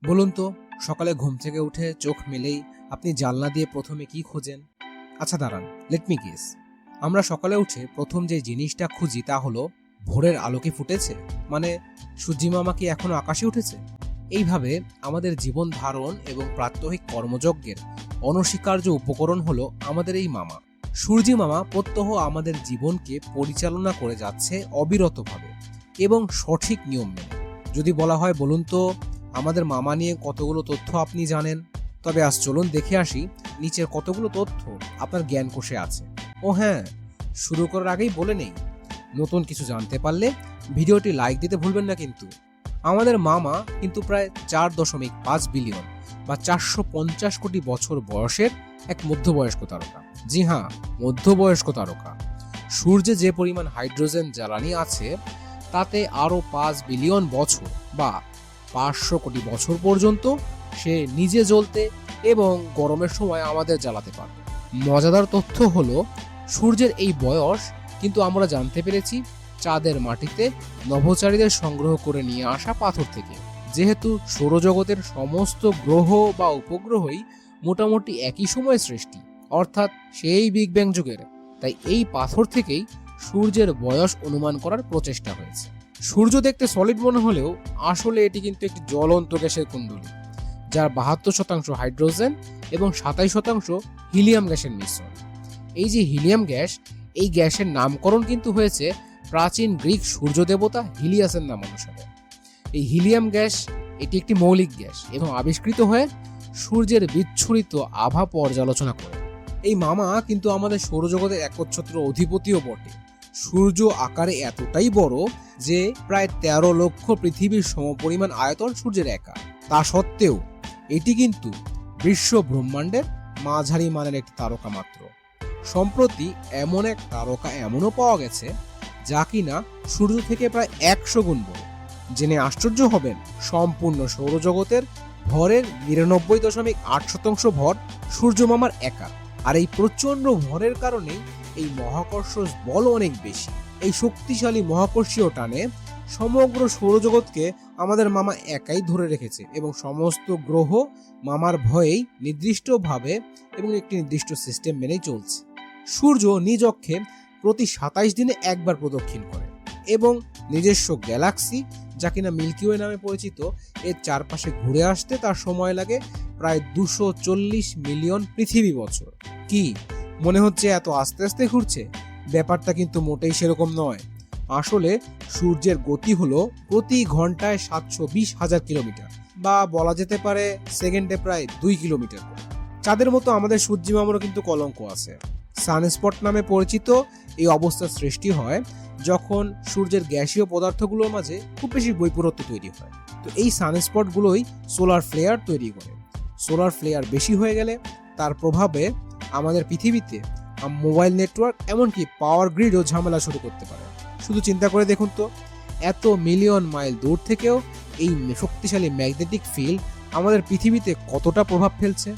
বলুন তো, সকালে ঘুম থেকে উঠে চোখ মেলেই আপনি জানলা দিয়ে প্রথমে কি খোঁজেন? আচ্ছা দাঁড়ান, লেট মি গেস। আমরা সকালে উঠে প্রথম যে জিনিসটা খুঁজি তা হলো ভোরের আলো কি ফুটেছে, মানে সূর্যিমামা কি এখনো আকাশে উঠেছে। এইভাবে আমাদের জীবন ধারণ এবং প্রাত্যহিক কর্মযজ্ঞের অনস্বীকার্য উপকরণ হলো আমাদের এই মামা। সূর্যি মামা প্রত্যহ আমাদের জীবনকে পরিচালনা করে যাচ্ছে অবিরতভাবে এবং সঠিক নিয়ম মেনে। যদি বলা হয় বলুন তো আমাদের মামা নিয়ে কতগুলো তথ্য আপনি জানেন, তবে আজ চলুন দেখে আসি নিচের কতগুলো তথ্য আপনার জ্ঞানকোষে আছে। ও হ্যাঁ, শুরু করার আগেই বলে নেই, নতুন কিছু জানতে পারলে ভিডিওটি লাইক দিতে ভুলবেন না কিন্তু। আমাদের মামা কিন্তু প্রায় 4.5 বিলিয়ন বা 450 কোটি বছর বয়সের এক মধ্যবয়স্ক তারকা। জি হ্যাঁ, মধ্যবয়স্ক তারকা। সূর্যে যে পরিমাণ হাইড্রোজেন জ্বালানি আছে তাতে আরও 5 বিলিয়ন বছর বা 500 কোটি বছর পর্যন্ত সে নিজে জ্বলতে এবং গরমের সময় আমাদের জ্বালাতে পারবে। মজাদার তথ্য হলো সূর্যের এই বয়স কিন্তু আমরা জানতে পেরেছি চাঁদের মাটিতে নভোচারীদের সংগ্রহ করে নিয়ে আসা পাথর থেকে। যেহেতু সৌরজগতের সমস্ত গ্রহ বা উপগ্রহই মোটামুটি একই সময় সৃষ্টি, অর্থাৎ সেই বিগ ব্যাং যুগের, তাই এই পাথর থেকেই সূর্যের বয়স অনুমান করার প্রচেষ্টা হয়েছে। সূর্য দেখতে সলিড মনে হলেও আসলে এটি কিন্তু একটি জ্বলন্ত গ্যাসের কুণ্ডলী, যার 72% হাইড্রোজেন এবং 27% হিলিয়াম গ্যাসের মিশ্রণ। এই যে হিলিয়াম গ্যাস, এই গ্যাসের নামকরণ কিন্তু হয়েছে প্রাচীন গ্রিক সূর্য দেবতা হিলিয়াসের নাম অনুসারে। এই হিলিয়াম গ্যাস এটি একটি মৌলিক গ্যাস এবং আবিষ্কৃত হয়ে সূর্যের বিচ্ছুরিত আভা পর্যালোচনা করে। এই মামা কিন্তু আমাদের সৌরজগতের একচ্ছত্র অধিপতিও বটে। সূর্য আকারে এতটাই বড় যে প্রায় 13 লক্ষ পৃথিবীর সমপরিমাণ আয়তন সূর্যের একা। তা সত্ত্বেও এটি কিন্তু বিশ্ব ব্রহ্মাণ্ডের মাঝারি মানের একটি তারকা মাত্র। সম্প্রতি এমন এক তারকা এমনও পাওয়া গেছে যা কিনা সূর্য থেকে প্রায় 100 গুণ বড়। জেনে আশ্চর্য হবেন, সম্পূর্ণ সৌরজগতের ভরের 99.8% ভর সূর্য মামার একা। আর এই প্রচন্ড ভরের কারণেই এই মহাকর্ষ বল অনেক বেশি। এই শক্তিশালী মহাকর্ষীয় টানে সমগ্র সৌরজগৎকে আমাদের মামা একাই ধরে রেখেছে এবং সমস্ত গ্রহ মামার ভয়েই নির্দিষ্টভাবে এবং একটি নির্দিষ্ট সিস্টেম মেনেই চলছে। সূর্য নিজ অক্ষে প্রতি 27 দিনে একবার প্রদক্ষিণ করে এবং নিজস্ব গ্যালাক্সি, যা কিনা মিল্কি ওয়ে নামে পরিচিত, এর চারপাশে ঘুরে আসতে তার সময় লাগে প্রায় 240 মিলিয়ন পৃথিবী বছর। কি মনে হচ্ছে এত আস্তে আস্তে ঘুরছে? ব্যাপারটা কিন্তু মোটেই সেরকম নয়। আসলে সূর্যের গতি হলো প্রতি ঘন্টায় 720,000 কিলোমিটার, বা বলা যেতে পারে সেকেন্ডে প্রায় 2 কিলোমিটার। চাঁদের মতো আমাদের সূর্যিমামারও কিন্তু কলঙ্ক আছে। সানস্পট নামে পরিচিত এই অবস্থার সৃষ্টি হয় যখন সূর্যের গ্যাসীয় পদার্থগুলোর মাঝে খুব বেশি বৈপরত্য তৈরি হয়। তো এই সানস্পটগুলোই সোলার ফ্লেয়ার তৈরি করে। সোলার ফ্লেয়ার বেশি হয়ে গেলে তার প্রভাবে আমাদের পৃথিবীতে মোবাইল নেটওয়ার্ক এমনকি পাওয়ার গ্রিডও ঝামেলা শুরু করতে পারে। শুধু চিন্তা করে দেখুন তো, এত মিলিয়ন মাইল দূর থেকেও এই শক্তিশালী ম্যাগনেটিক ফিল্ড আমাদের পৃথিবীতে কতটা প্রভাব ফেলছে,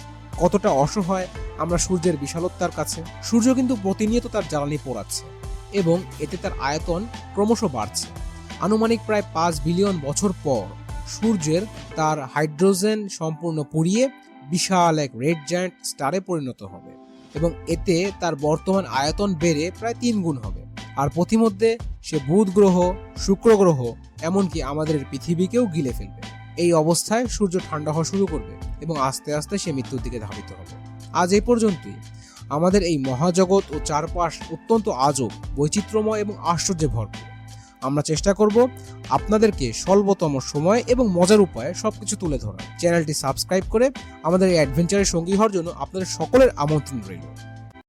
কতটা অসহায় আমরা সূর্যের বিশালতার কাছে। সূর্য কিন্তু প্রতিনিয়ত তার জ্বালানি পোড়াচ্ছে এবং এতে তার আয়তন ক্রমশ বাড়ছে। আনুমানিক প্রায় 5 বিলিয়ন বছর পর সূর্যের তার হাইড্রোজেন সম্পূর্ণ পুড়িয়ে বিশাল এক রেড জায়ান্ট স্টারে পরিণত হবে এবং এতে তার বর্তমান আয়তন বেড়ে প্রায় 3 গুণ হবে। আর পথিমধ্যে সে বুধ গ্রহ, শুক্র গ্রহ, এমনকি আমাদের পৃথিবীকেও গিলে ফেলবে। এই অবস্থায় সূর্য ঠান্ডা হওয়া শুরু করবে এবং আস্তে আস্তে সে মৃত্যুর দিকে ধাবিত হবে। আজ এই পর্যন্তই। আমাদের এই মহাজগৎ ও চারপাশ অত্যন্ত আজব, বৈচিত্র্যময় এবং আশ্চর্যে ভরপুর। আমরা চেষ্টা করব আপনাদেরকে স্বল্পতম সময় এবং মজার উপায়ে সবকিছু তুলে ধরা। চ্যানেলটি সাবস্ক্রাইব করে আমাদের এই অ্যাডভেঞ্চারের সঙ্গী হওয়ার জন্য আপনাদের সকলের আমন্ত্রণ রইল।